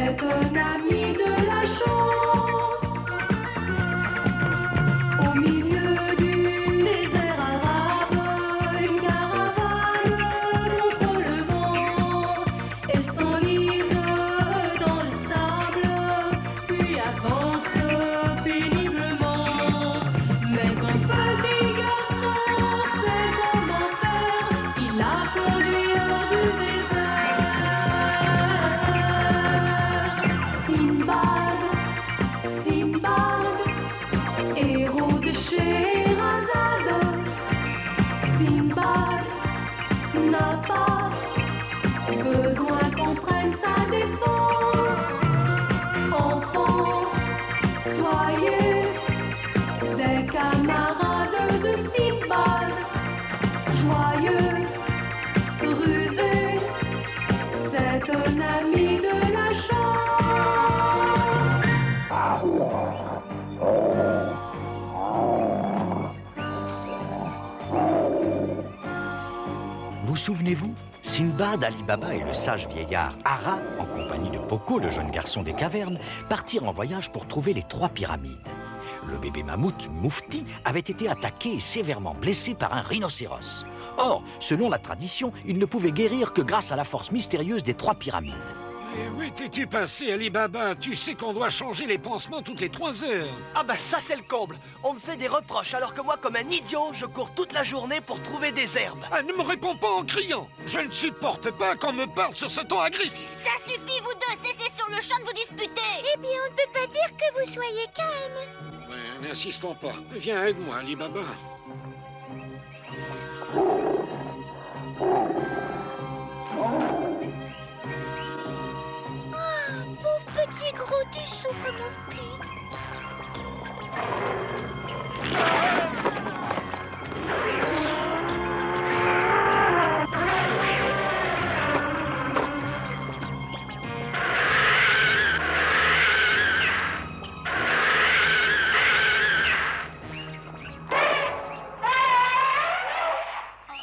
C'est un ami de la chance. Au milieu du désert arabe, une caravane contre le vent. Elle s'enlise dans le sable, puis avance péniblement. Mais un petit garçon sait comment faire. Il a conduit hors du désert. Sinbad, Sinbad, héros de Scheherazade. Sinbad n'a pas besoin qu'on prenne sa défense. Enfants, soyez des camarades de Sinbad. Joyeux, rusé, c'est un ami de la chance. Vous souvenez-vous? Sinbad, Ali Baba et le sage vieillard Ara, en compagnie de Poco, le jeune garçon des cavernes, partirent en voyage pour trouver les 3 pyramides. Le bébé mammouth, Moufti, avait été attaqué et sévèrement blessé par un rhinocéros. Or, selon la tradition, il ne pouvait guérir que grâce à la force mystérieuse des 3 pyramides. Et où étais-tu passé, Ali Baba? Tu sais qu'on doit changer les pansements toutes les 3 heures. Ah bah ça c'est le comble. On me fait des reproches alors que moi comme un idiot, je cours toute la journée pour trouver des herbes. Ah, ne me réponds pas en criant. Je ne supporte pas qu'on me parle sur ce ton agressif. Ça suffit, vous deux, cessez sur le champ de vous disputer. Eh bien, on ne peut pas dire que vous soyez calme. Ouais, n'insistons pas. Viens, aide-moi, Ali Baba. Pauvre petit gros, tu souffres, mon petit.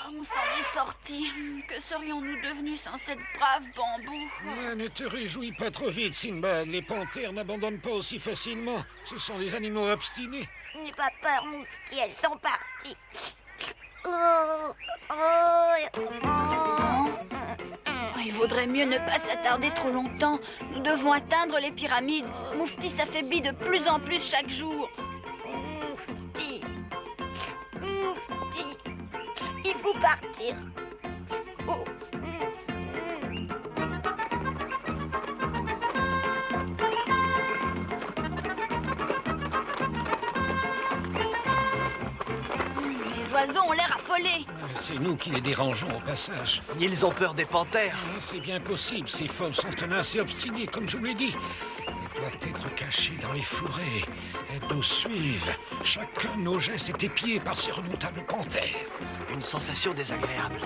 On s'en est sortis. Que serions-nous devenus sans cette brave bambou? Ne te réjouis pas trop vite, Sinbad. Les panthères n'abandonnent pas aussi facilement. Ce sont des animaux obstinés. N'aie pas peur, Moufti, elles sont parties. Oh, oh, Oh, il vaudrait mieux ne pas s'attarder trop longtemps. Nous devons atteindre les pyramides. Moufti s'affaiblit de plus en plus chaque jour. Moufti. Moufti. Il faut partir. Oh. Les oiseaux ont l'air affolés. C'est nous qui les dérangeons au passage. Ils ont peur des panthères. Ah, c'est bien possible. Ces folles sont tenaces et obstinées, comme je vous l'ai dit. Elles doivent être cachées dans les forêts. Elles nous suivent. Chacun de nos gestes est épié par ces redoutables panthères. Une sensation désagréable.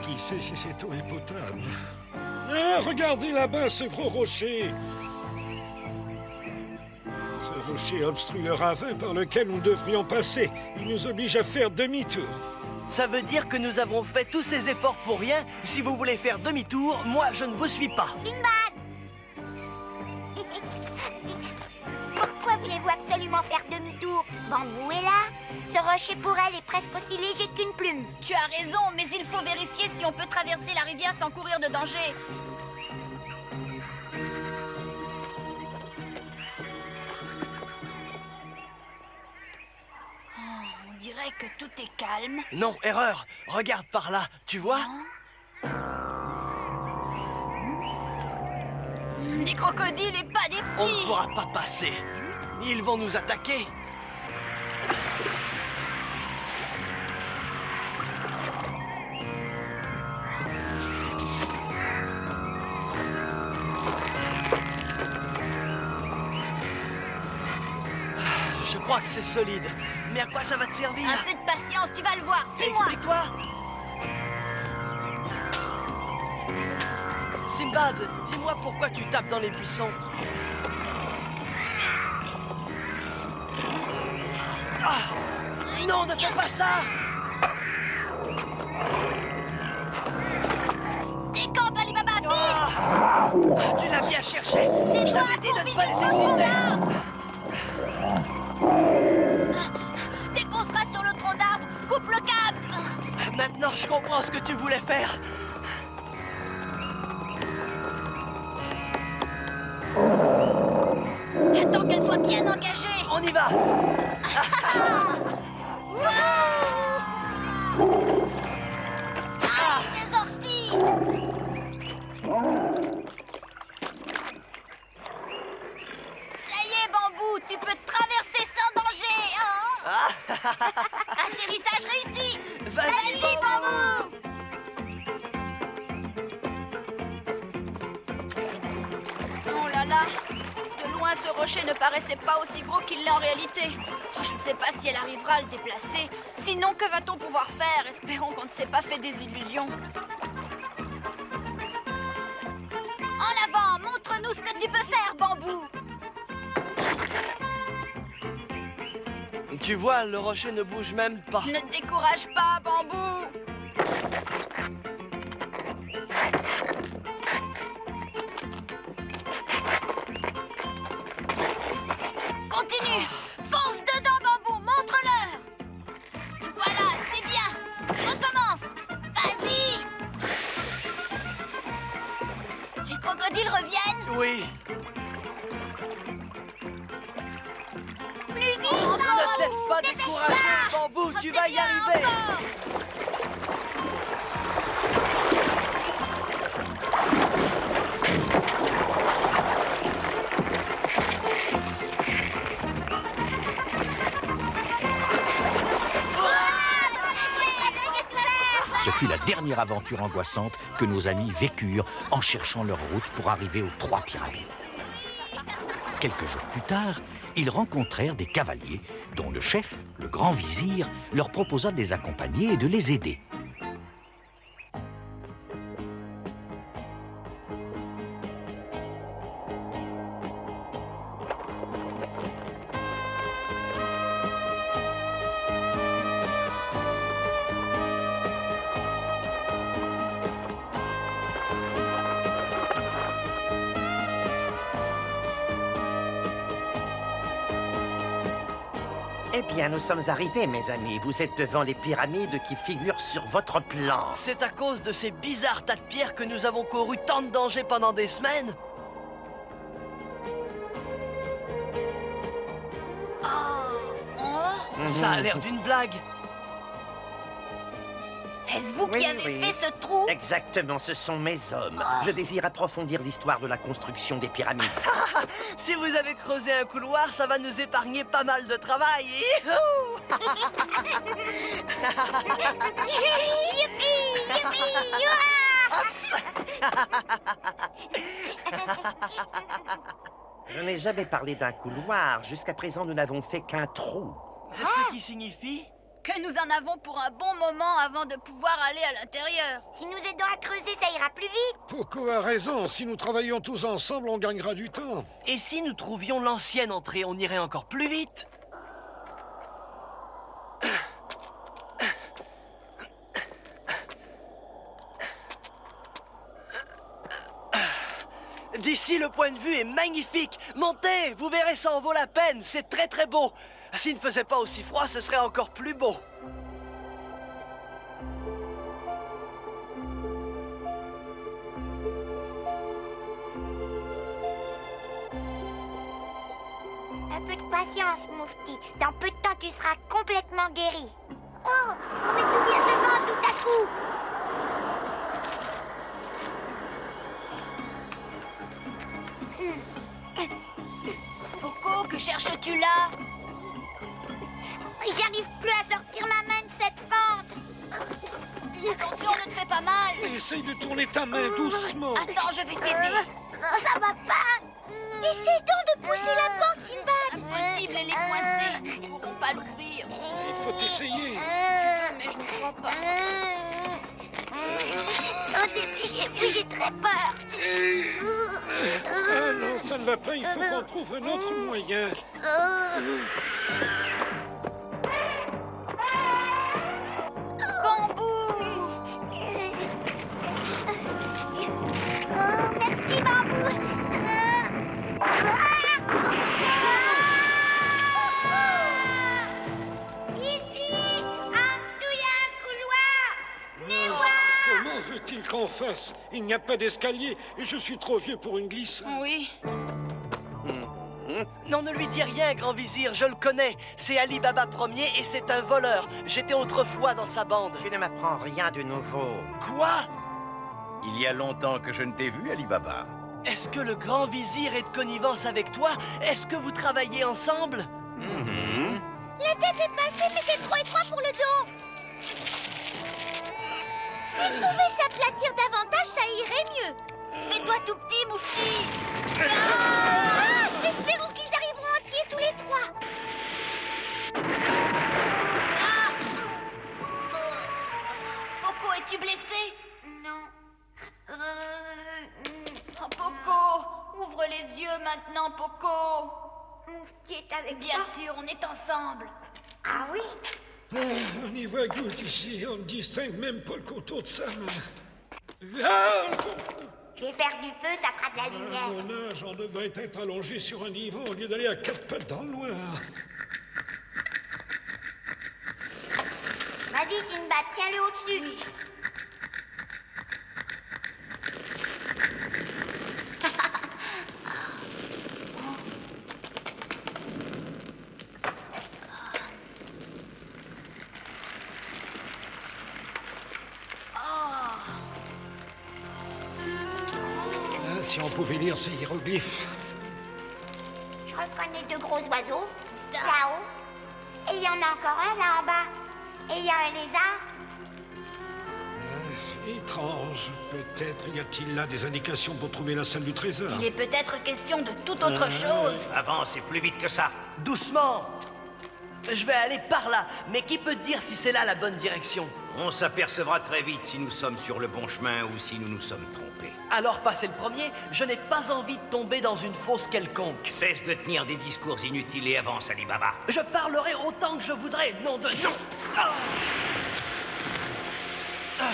Qui sait si cette eau est potable? Ah, regardez là-bas ce gros rocher. Ce rocher obstrue le ravin par lequel nous devrions passer. Il nous oblige à faire demi-tour. Ça veut dire que nous avons fait tous ces efforts pour rien. Si vous voulez faire demi-tour, moi je ne vous suis pas. Sinbad. Pourquoi voulez-vous absolument faire demi-tour? Bambou est là. Ce rocher pour elle est presque aussi léger qu'une plume. Tu as raison, mais il faut vérifier si on peut traverser la rivière sans courir de danger. Oh, on dirait que tout est calme. Non, erreur. Regarde par là, tu vois? Des crocodiles et pas des On ne petits. pourra pas passer. Ils vont nous attaquer. Je crois que c'est solide. Mais à quoi ça va te servir? Un peu de patience, tu vas le voir. Suis-moi. Explique-toi. Sinbad, dis-moi pourquoi tu tapes dans les buissons. Ah, non, ne fais pas ça! Décampe, Ali Baba, vite! Ah, tu l'as bien cherché! Je t'avais dit de ne pas les écouter! Dès qu'on sera sur le tronc d'arbre, coupe le câble! Maintenant, je comprends ce que tu voulais faire. Attends qu'elle soit bien engagée! On y va! Ah, des orties! Ça y est, Bambou, tu peux te traverser sans danger, hein? Ah, Atterrissage réussi! vas-y, Bambou! Oh là là! De loin, ce rocher ne paraissait pas aussi gros qu'il l'est en réalité. Oh, je ne sais pas si elle arrivera à le déplacer. Sinon, que va-t-on pouvoir faire? Espérons qu'on ne s'est pas fait des illusions. En avant! Montre-nous ce que tu peux faire, Bambou! Tu vois, le rocher ne bouge même pas. Ne te décourage pas, Bambou! Continue! Fonce dedans, Bambou! Montre-leur! Voilà, c'est bien! Recommence! Vas-y! Les crocodiles reviennent? Oui. Plus vite, Ne te laisse pas dépêche-toi. décourager, Bambou, tu Oh, vas c'est y bien, arriver. encore. Ce fut la dernière aventure angoissante que nos amis vécurent en cherchant leur route pour arriver aux 3 pyramides. Quelques jours plus tard, ils rencontrèrent des cavaliers dont le chef, le grand vizir, leur proposa de les accompagner et de les aider. Eh bien, nous sommes arrivés, mes amis. Vous êtes devant les pyramides qui figurent sur votre plan. C'est à cause de ces bizarres tas de pierres que nous avons couru tant de dangers pendant des semaines. Ça a l'air d'une blague. Est-ce vous qui Oui, avez oui. fait ce trou? Exactement, ce sont mes hommes. Je désire approfondir l'histoire de la construction des pyramides. Si vous avez creusé un couloir, ça va nous épargner pas mal de travail. Youhou! Youpi, youpi, Je n'ai jamais parlé d'un couloir. Jusqu'à présent, nous n'avons fait qu'un trou. Ce qui signifie... Que nous en avons pour un bon moment avant de pouvoir aller à l'intérieur. Si nous aidons à creuser, ça ira plus vite. Poco a raison. Si nous travaillons tous ensemble, on gagnera du temps. Et si nous trouvions l'ancienne entrée, on irait encore plus vite. D'ici, le point de vue est magnifique. Montez, vous verrez, ça en vaut la peine. C'est très très beau. S'il ne faisait pas aussi froid, ce serait encore plus beau. Un peu de patience, Moufti. Dans peu de temps, tu seras complètement guéri. Oh, mais d'où vient ce vent tout à coup? Poco, que cherches-tu là? J'arrive plus à sortir ma main de cette pente. Attention, ne te fais pas mal. Essaye de tourner ta main doucement. Attends, je vais t'aider. Ça va pas. Essaye donc de pousser la porte, Sinbad. Impossible, elle est coincée. Ils ne pourront pas l'ouvrir. Il faut essayer. Mais je ne crois pas. Oh, j'ai très peur. Ah non, ça ne va pas, il faut qu'on trouve un autre moyen. Merci, Bambou. Ici, en dessous, il y a un couloir. Venez voir. Comment veut-il qu'on fasse? Il n'y a pas d'escalier et je suis trop vieux pour une glissade. Oui. Non, ne lui dis rien, grand vizir, je le connais. C'est Ali Baba Ier et c'est un voleur. J'étais autrefois dans sa bande. Tu ne m'apprends rien de nouveau. Quoi? Il y a longtemps que je ne t'ai vu, Ali Baba. Est-ce que le grand vizir est de connivence avec toi? Est-ce que vous travaillez ensemble? La tête est passée, mais c'est trop étroit pour le dos. S'il pouvait s'aplatir davantage, ça irait mieux. Fais-toi tout petit, Moufti. Ah, espérons qu'ils arriveront entiers tous les trois. Poco, es-tu blessé? Non. Oh, Poco, ouvre les yeux maintenant, Poco. Moufti est avec Bien toi. sûr, on est ensemble. Ah oui? On y voit goutte ici, on ne distingue même pas le contour de sa main. Ah! Je vais faire du feu, ça fera de la À lumière. mon âge, on devrait être allongé sur un divan au lieu d'aller à 4 pattes dans le noir. Vas-y, Sinbad, tiens-le au-dessus. Ah, si on pouvait lire ces hiéroglyphes. Je reconnais deux gros oiseaux, ça? là-haut. Et il y en a encore un là en bas. Et il y a un lézard. Étrange. Peut-être y a-t-il là des indications pour trouver la salle du trésor. Il est peut-être question de toute autre chose. Avancez plus vite que ça. Doucement. Je vais aller par là, mais qui peut te dire si c'est là la bonne direction? On s'apercevra très vite si nous sommes sur le bon chemin ou si nous nous sommes trompés. Alors passez le premier, je n'ai pas envie de tomber dans une fosse quelconque. Cesse de tenir des discours inutiles et avance, Ali Baba. Je parlerai autant que je voudrais, nom de non. Ah. Ah.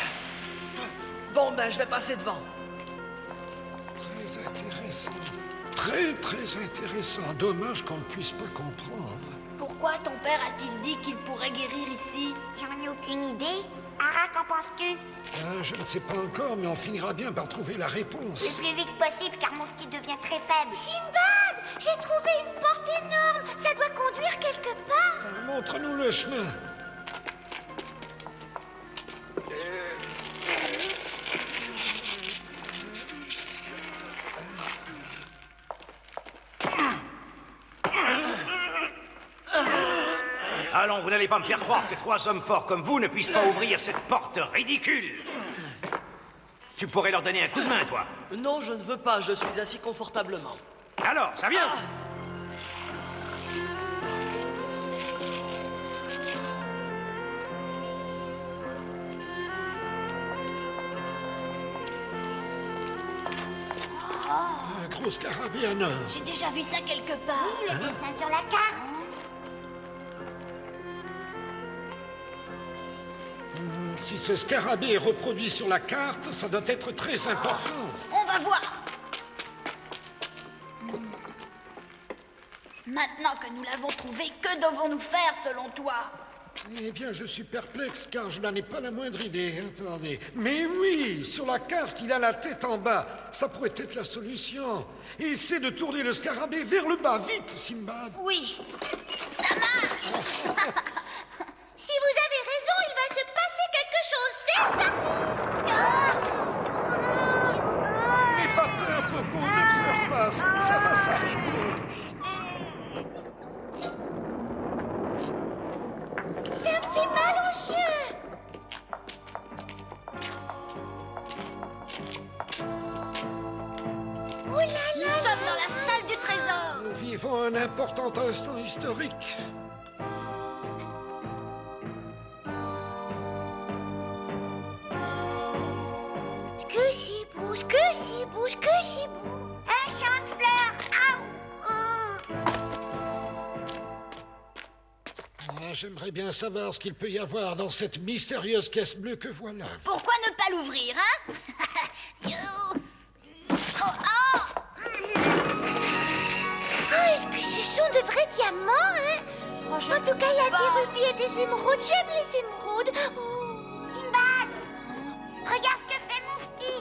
Bon, ben je vais passer devant. Très intéressant. Très, très intéressant. Dommage qu'on ne puisse pas comprendre. Pourquoi ton père a-t-il dit qu'il pourrait guérir ici? J'en ai aucune idée. Ara, qu'en penses-tu? Ah, je ne sais pas encore, mais on finira bien par trouver la réponse. Le plus vite possible, car mon ski devient très faible. Sinbad! J'ai trouvé une porte énorme. Ça doit conduire quelque part. Ah, montre-nous le chemin. Allons, vous n'allez pas me faire croire que 3 hommes forts comme vous ne puissent pas ouvrir cette porte ridicule. Tu pourrais leur donner un coup de main, toi. Non, je ne veux pas, je suis assis confortablement. Alors, ça vient. Un gros scarabée en or. J'ai déjà vu ça quelque part. Le dessin sur la carte. Si ce scarabée est reproduit sur la carte, ça doit être très important. On va voir. Maintenant que nous l'avons trouvé, que devons-nous faire selon toi? Eh bien, je suis perplexe car je n'en ai pas la moindre idée. Attendez. Mais oui, sur la carte, il a la tête en bas. Ça pourrait être la solution. Essaie de tourner le scarabée vers le bas. Vite, Sinbad. Oui, ça marche. Si vous avez raison, il va se passer quelque chose. C'est parti. N'aie pas peur, Coco, ne pleure pas. Ça va s'arrêter. Ça me fait mal aux yeux. Oh là Nous là. sommes dans la salle du trésor. Nous vivons un important instant historique. Que c'est beau, que c'est beau, que c'est beau. j'aimerais bien savoir ce qu'il peut y avoir dans cette mystérieuse caisse bleue que voilà. Pourquoi ne pas l'ouvrir, hein? Est-ce que ce sont de vrais diamants, hein? En tout cas, il y a des rubis et des émeraudes. J'aime les émeraudes. Sinbad, regarde ce que fait Moufti.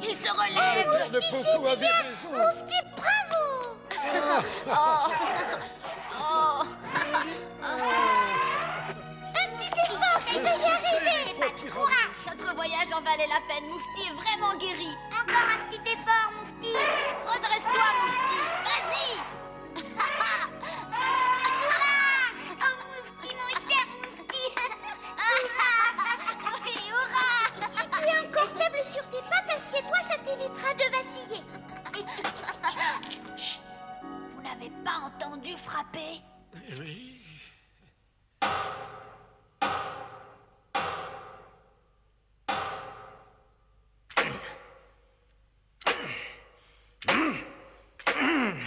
Il se relève. Le père de Poco avait raison. Moufti, bravo. Un petit effort, elle va y arriver. Pas de courage. Notre voyage en valait la peine. Moufti est vraiment guéri. Encore un petit effort, Moufti. Redresse-toi, Moufti. Vas-y. Oh, Moufti, mon cher Moufti. Oui, hurrah. Si tu es encore faible sur tes pattes, assieds-toi, ça t'évitera de vaciller. Chut. Vous n'avez pas entendu frapper? Oui.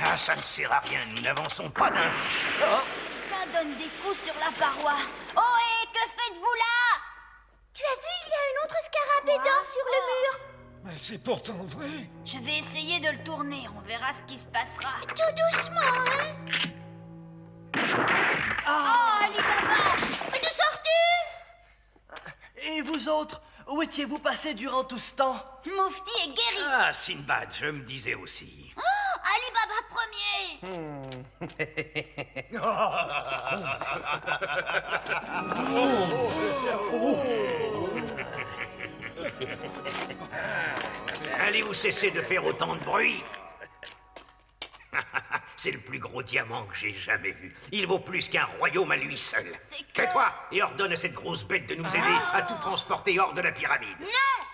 Ah, ça ne sert à rien, nous n'avançons pas d'un pouce. Oh. Quelqu'un donne des coups sur la paroi. Oh, et que faites-vous là? Tu as vu, il y a un autre scarabée d'or sur le mur. Mais c'est pourtant vrai. Je vais essayer de le tourner. On verra ce qui se passera. Tout doucement, hein. Oh, Ali Baba! De sortie. Et vous autres, où étiez-vous passés durant tout ce temps? Moufti est guéri. Ah, Sinbad, je me disais aussi. Oh, Ali Baba premier. Allez-vous cesser de faire autant de bruit? C'est le plus gros diamant que j'ai jamais vu. Il vaut plus qu'un royaume à lui seul. Tais-toi et ordonne à cette grosse bête de nous aider à tout transporter hors de la pyramide. Non.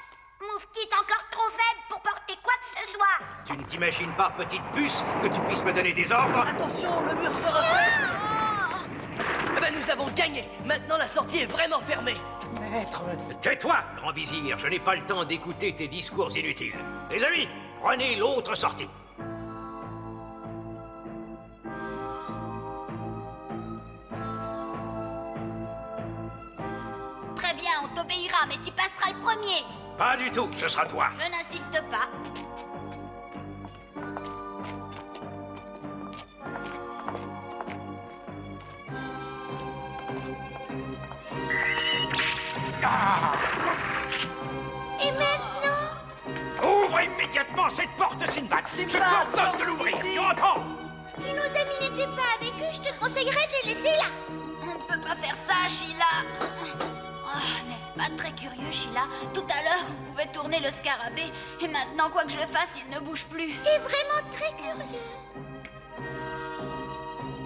Moufti est encore trop faible pour porter quoi que ce soit. Tu ne t'imagines pas, petite puce, que tu puisses me donner des ordres? Attention, le mur se referme. Eh ben, nous avons gagné. Maintenant, la sortie est vraiment fermée. Maître, Tais-toi, grand vizir, je n'ai pas le temps d'écouter tes discours inutiles. Les amis, prenez l'autre sortie. Très bien, on t'obéira, mais tu passeras le premier. Pas du tout, ce sera toi. Je n'insiste pas. Et maintenant? Ouvre immédiatement cette porte, Sinbad. Je t'ordonne de l'ouvrir, tu entends? Si nos amis n'étaient pas avec eux, je te conseillerais de les laisser là. On ne peut pas faire ça, Sheila. Oh, n'est-ce pas très curieux, Sheila? Tout à l'heure, on pouvait tourner le scarabée, et maintenant, quoi que je fasse, il ne bouge plus. C'est vraiment très curieux.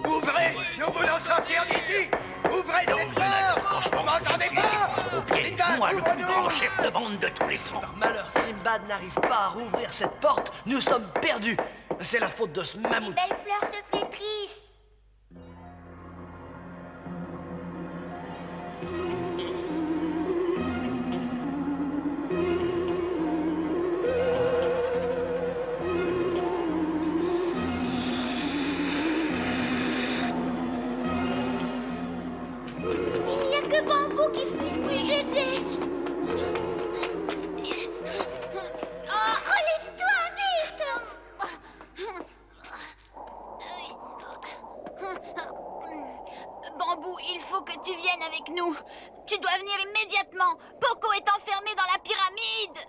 ouvrez! Nous voulons sortir d'ici! Ouvrez cette porte! Vous m'entendez pas? Au pied, Sinbad, moi, le plus ouvre-nous! grand chef de bande de tous les temps. Par malheur, Sinbad n'arrive pas à rouvrir cette porte. Nous sommes perdus. C'est la faute de ce mammouth. Belle fleur se flétrissent. Il n'y a que Bambou qui puisse nous aider. Oh, relève-toi vite. Bambou, il faut que tu viennes avec nous. Tu dois venir immédiatement. Poco est enfermé dans la pyramide.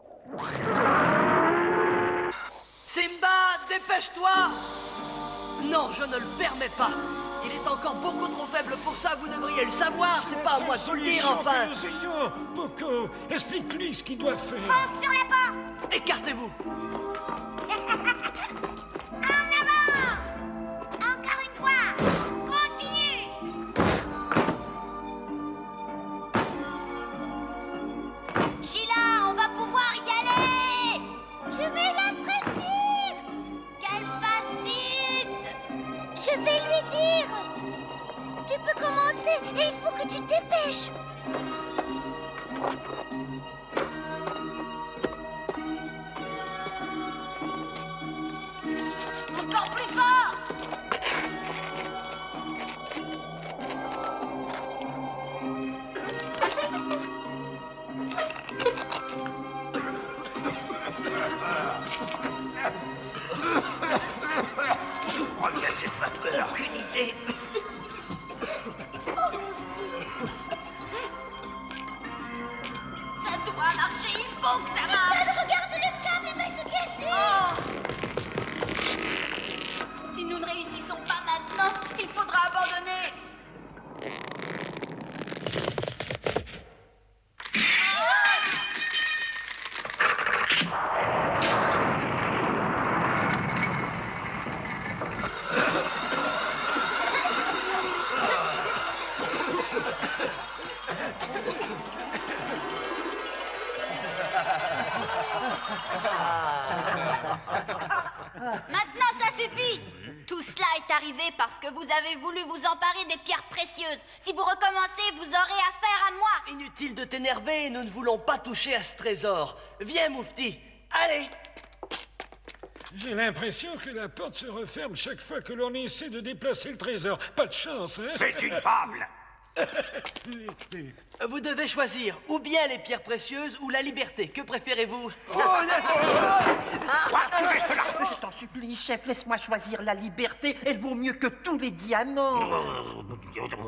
Simba, dépêche-toi! Non, je ne le permets pas. Il est encore beaucoup trop faible pour ça, vous devriez le savoir. C'est pas à moi de vous le dire, enfin. Que nous ayons. Poco, explique-lui ce qu'il doit faire. Fonce sur la porte. Écartez-vous. En avant. Encore une fois. Continue. Sheila, on va pouvoir y aller. Je vais la prévenir. Qu'elle fasse vite. Je vais lui dire. Tu peux commencer et il faut que tu te dépêches. Encore plus fort. Reviens cette vapeur. Aucune idée. Ça doit marcher, il faut que ça marche. Regarde, le câble va se casser. Oh. Si nous ne réussissons pas maintenant, il faudra abandonner. Maintenant, ça suffit. Tout cela est arrivé parce que vous avez voulu vous emparer des pierres précieuses. Si vous recommencez, vous aurez affaire à moi. Inutile de t'énerver, nous ne voulons pas toucher à ce trésor. Viens, Moufti. Allez. J'ai l'impression que la porte se referme chaque fois que l'on essaie de déplacer le trésor. Pas de chance, hein? C'est une fable. Vous devez choisir ou bien les pierres précieuses ou la liberté. Que préférez-vous? Toi, tu restes là. Je t'en supplie, chef, laisse-moi choisir la liberté. Elle vaut mieux que tous les diamants.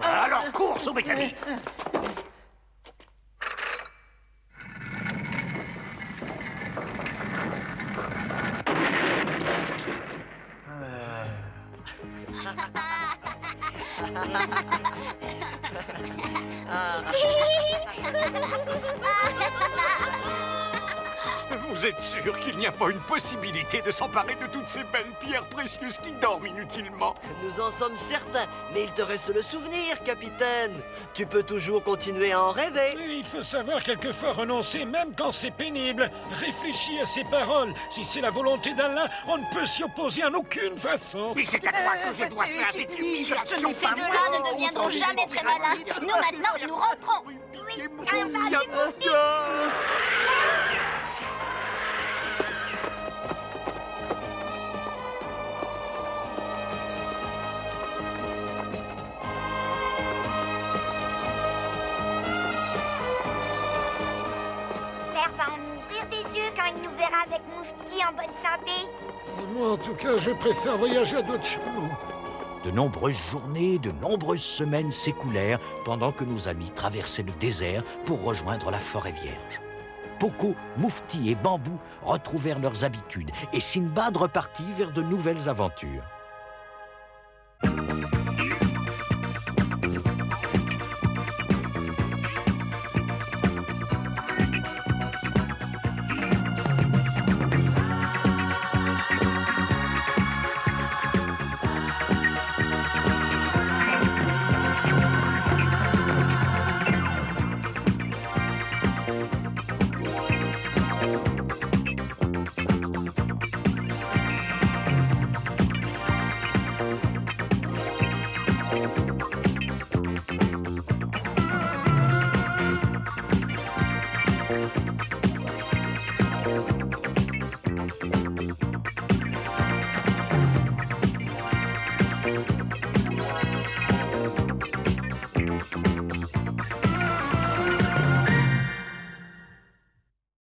Alors cours, sauver ta vie. Vous êtes sûr qu'il n'y a pas une possibilité de s'emparer de toutes ces belles pierres précieuses qui dorment inutilement? Nous en sommes certains, mais il te reste le souvenir, capitaine. Tu peux toujours continuer à en rêver. Il faut savoir quelquefois renoncer même quand c'est pénible. Réfléchis à ces paroles. Si c'est la volonté d'Allah, on ne peut s'y opposer en aucune façon. Oui, c'est à toi que je dois faire cette humiliation. Ces deux-là ne deviendront jamais très malins. Nous, maintenant, nous rentrons. Père va en ouvrir des yeux quand il nous verra avec Moufti en bonne santé. Moi, en tout cas, je préfère voyager à d'autres chevaux. De nombreuses journées, de nombreuses semaines s'écoulèrent pendant que nos amis traversaient le désert pour rejoindre la forêt vierge. Poco, Moufti et Bambou retrouvèrent leurs habitudes et Sinbad repartit vers de nouvelles aventures.